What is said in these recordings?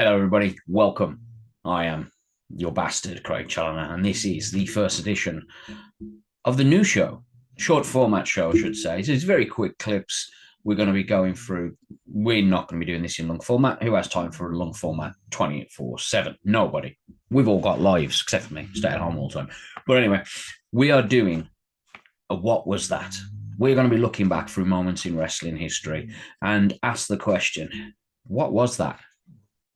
Hello, everybody. Welcome. I am your bastard, Craig Challoner, and this is the first edition of the new show, short format show, I should say. So it's very quick clips. We're going to be going through. We're not going to be doing this in long format. Who has time for a long format 24/7? Nobody. We've all got lives, except for me, stay at home all the time. But anyway, we are doing a What Was That? We're going to be looking back through moments in wrestling history and ask the question, what was that?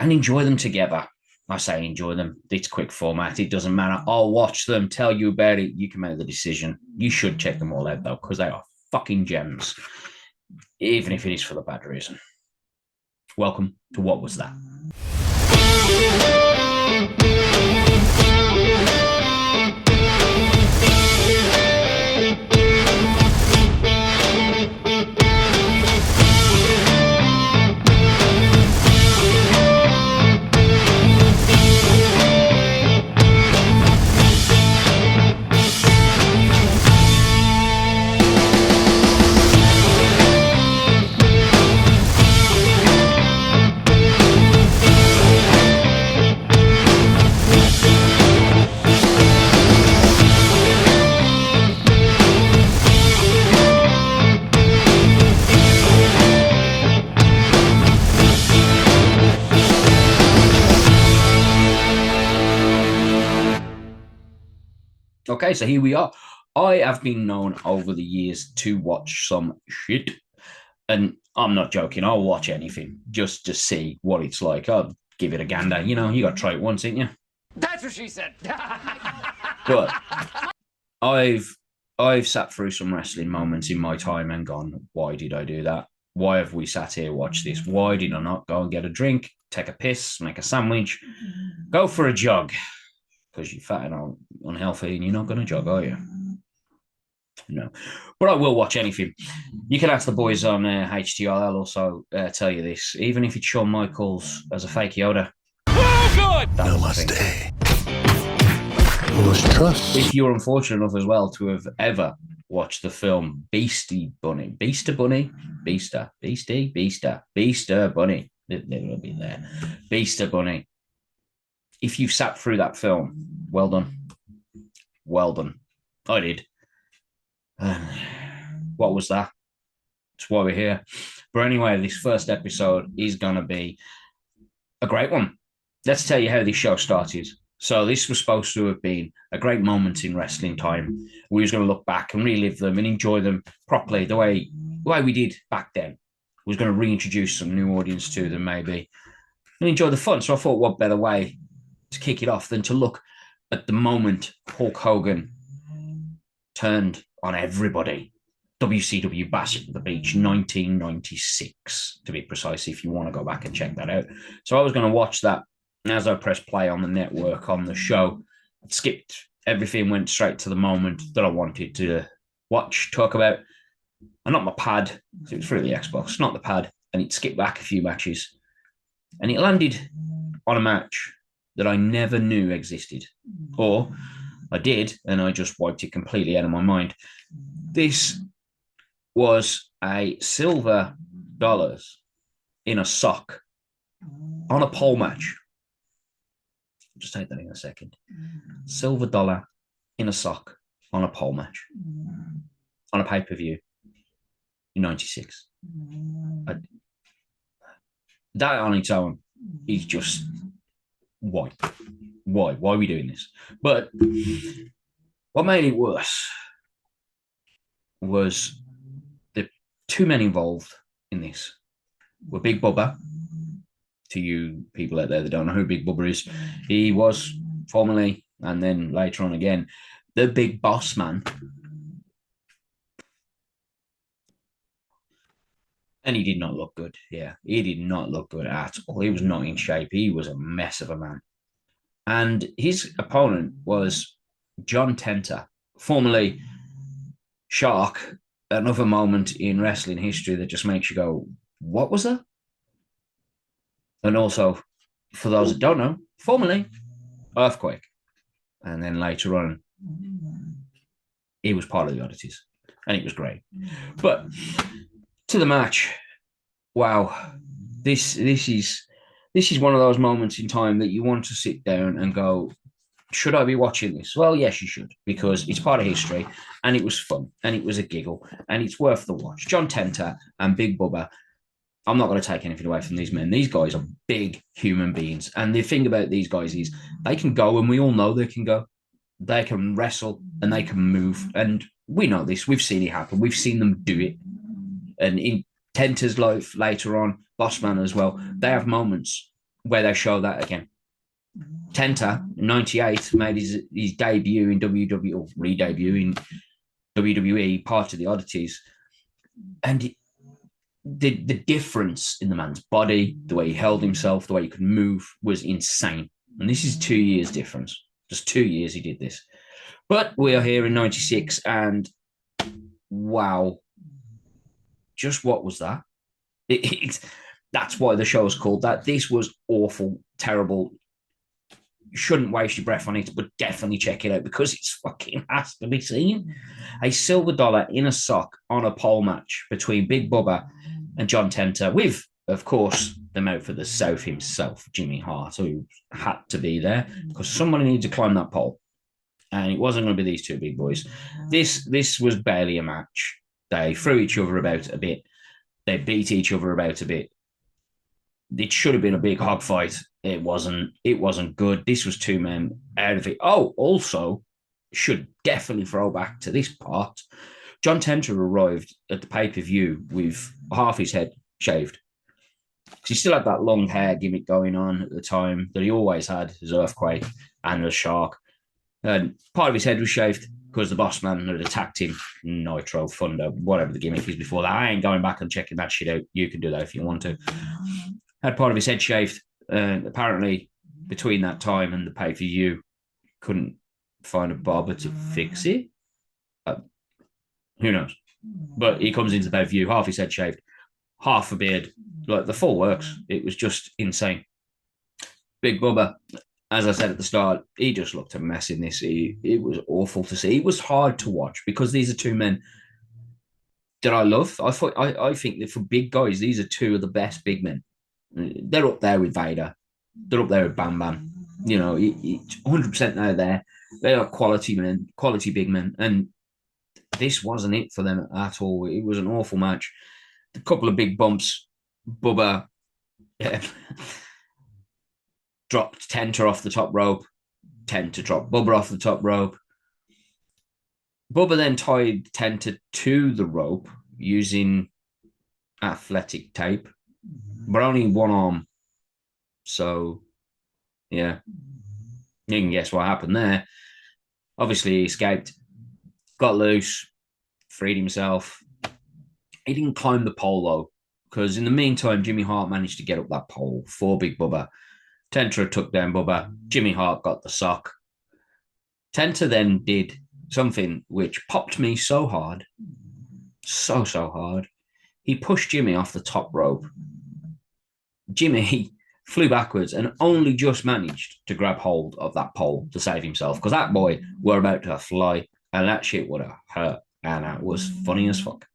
And enjoy them together. I say enjoy them. It's quick format. It doesn't matter. I'll watch them, tell you about it. You can make the decision. You should check them all out, though, because they are fucking gems, even if it is for the bad reason. Welcome to What Was That? Okay, so here we are. I have been known over the years to watch some shit, and I'm not joking. I'll watch anything just to see what it's like. I'll give it a gander. You know, you got to try it once, ain't you? That's what she said. But I've sat through some wrestling moments in my time and gone, why did I do that? Why have we sat here watch this? Why did I not go and get a drink, take a piss, make a sandwich, go for a jog? Because you're fat and unhealthy and you're not going to jog, are you? No. But I will watch anything. You can ask the boys on HTR. I'll also tell you this. Even if it's Shawn Michaels as a fake Yoda. Oh, God! Namaste. Lose trust. If you're unfortunate enough as well to have ever watched the film Beastie Bunny. Beaster Bunny? Beaster. Beastie? Beaster. Beaster Bunny. They'll be there. Beaster Bunny. If you've sat through that film, well done. Well done. I did. What was that? That's why we're here. But anyway, this first episode is going to be a great one. Let's tell you how this show started. So this was supposed to have been a great moment in wrestling time. We was going to look back and relive them and enjoy them properly the way we did back then. We was going to reintroduce some new audience to them maybe and enjoy the fun. So I thought what better way to kick it off than to look at the moment Hulk Hogan turned on everybody. WCW Bash at the Beach, 1996, to be precise, if you want to go back and check that out. So I was going to watch that. And as I pressed play on the network, on the show, I skipped everything, went straight to the moment that I wanted to watch, talk about. And not my pad, it was through the Xbox, not the pad. And it skipped back a few matches. And it landed on a match that I never knew existed. Or I did, and I just wiped it completely out of my mind. This was a silver dollars in a sock on a pole match. I'll just take that in a second. Silver dollar in a sock on a pole match on a pay-per-view in 96. That on its own is just why? Why are we doing this? But what made it worse was the two men involved in this were Big Bubba. To you people out there that don't know who Big Bubba is, he was formerly and then later on again the Big Boss Man. And he did not look good. Yeah, he did not look good at all. He was not in shape. He was a mess of a man. And his opponent was John Tenta, formerly Shark, another moment in wrestling history that just makes you go, what was that? And also, for those that don't know, formerly Earthquake. And then later on, he was part of the Oddities. And it was great. But to the match, wow, this is this is one of those moments in time that you want to sit down and go, should I be watching this? Well, yes, you should, because it's part of history and it was fun and it was a giggle and it's worth the watch. John Tenter and Big Bubba, I'm not going to take anything away from these men. These guys are big human beings. And the thing about these guys is they can go, and we all know they can go. They can wrestle and they can move. And we know this. We've seen it happen. We've seen them do it. And in Tenter's life later on, Bossman as well, they have moments where they show that again. Tenta in '98 made his debut in WWE, or re-debut in WWE, part of the Oddities. And the difference in the man's body, the way he held himself, the way he could move was insane. And this is 2 years difference. Just 2 years he did this. But we are here in '96, and wow, just what was that? That's why the show is called that. This was awful, terrible. You shouldn't waste your breath on it, but definitely check it out because it's fucking has to be seen. A silver dollar in a sock on a pole match between Big Bubba and John Tenter, with, of course, the mouth of the South himself, Jimmy Hart, who had to be there because somebody needed to climb that pole. And it wasn't going to be these two big boys. This was barely a match. They threw each other about a bit. They beat each other about a bit. It should have been a big hog fight. It wasn't. It wasn't good. This was two men out of it. Oh, also, should definitely throw back to this part. John Tenter arrived at the pay-per-view with half his head shaved. He still had that long hair gimmick going on at the time that he always had, his earthquake and the shark. And part of his head was shaved because the boss man had attacked him, Nitro, Thunder, whatever the gimmick is before that. I ain't going back and checking that shit out. You can do that if you want to. Had part of his head shaved. Apparently, between that time and the pay-per-view, couldn't find a barber to fix it. Who knows? But he comes into the pay-per-view, half his head shaved, half a beard, like the full works. It was just insane. Big Bubba, as I said at the start, he just looked a mess in this. It was awful to see. It was hard to watch because these are two men that I love. I think that for big guys, these are two of the best big men. They're up there with Vader. They're up there with Bam Bam. You know, 100% they're there. They are quality men, quality big men. And this wasn't it for them at all. It was an awful match. A couple of big bumps. Bubba dropped Tenter off the top rope. Tenter dropped Bubba off the top rope. Bubba then tied Tenter to the rope using athletic tape, but only one arm. So, yeah, you can guess what happened there. Obviously, he escaped, got loose, freed himself. He didn't climb the pole, though, because in the meantime, Jimmy Hart managed to get up that pole for Big Bubba. Tenter took down Bubba. Jimmy Hart got the sock. Tenter then did something which popped me so hard, so hard. He pushed Jimmy off the top rope. Jimmy flew backwards and only just managed to grab hold of that pole to save himself because that boy were about to fly and that shit would have hurt. And that was funny as fuck.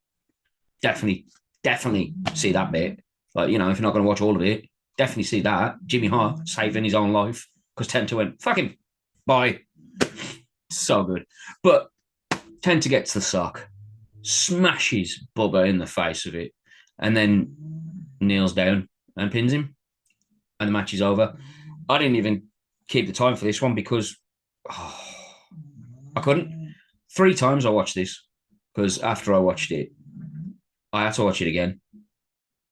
Definitely see that bit. Like, you know, if you're not going to watch all of it, definitely see that. Jimmy Hart saving his own life because Tenter went, fuck him, bye. So good. But Tenter gets the sock, smashes Bubba in the face of it, and then kneels down and pins him. And the match is over. I didn't even keep the time for this one because I couldn't. 3 times I watched this because after I watched it, I had to watch it again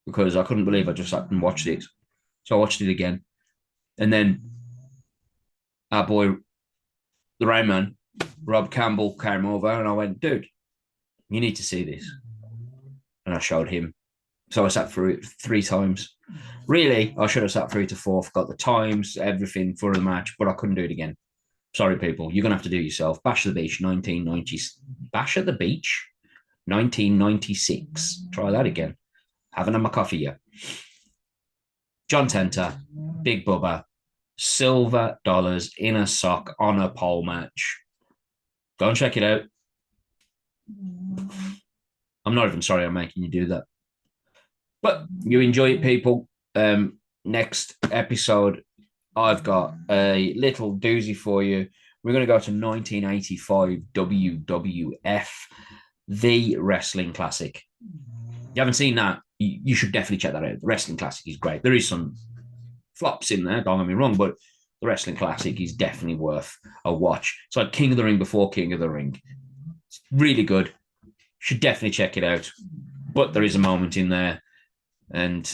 because I couldn't believe I just sat and watched it. So I watched it again. And then our boy, the Rain Man, Rob Campbell, came over and I went, dude, you need to see this. And I showed him. So I sat through it 3 times. Really, I should have sat through to 4, got the times, everything for the match, but I couldn't do it again. Sorry, people. You're going to have to do it yourself. Bash at the Beach, 1990. Bash at the Beach, 1996. Try that again. Haven't had my coffee yet. John Tenter, Big Bubba, silver dollars in a sock on a pole match. Go and check it out. I'm not even sorry I'm making you do that. But you enjoy it, people. next episode, I've got a little doozy for you. We're going to go to 1985 WWF, the Wrestling Classic. You haven't seen that, you should definitely check that out. The Wrestling Classic is great. There is some flops in there, don't get me wrong, but the Wrestling Classic is definitely worth a watch. It's like King of the Ring before King of the Ring. It's really good. Should definitely check it out. But there is a moment in there, and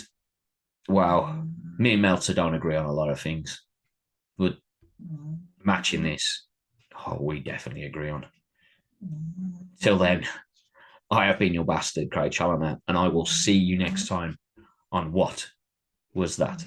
wow, me and Meltzer don't agree on a lot of things. But matching this, we definitely agree on. Till then, I have been your bastard, Craig Challoner, and I will see you next time on What Was That?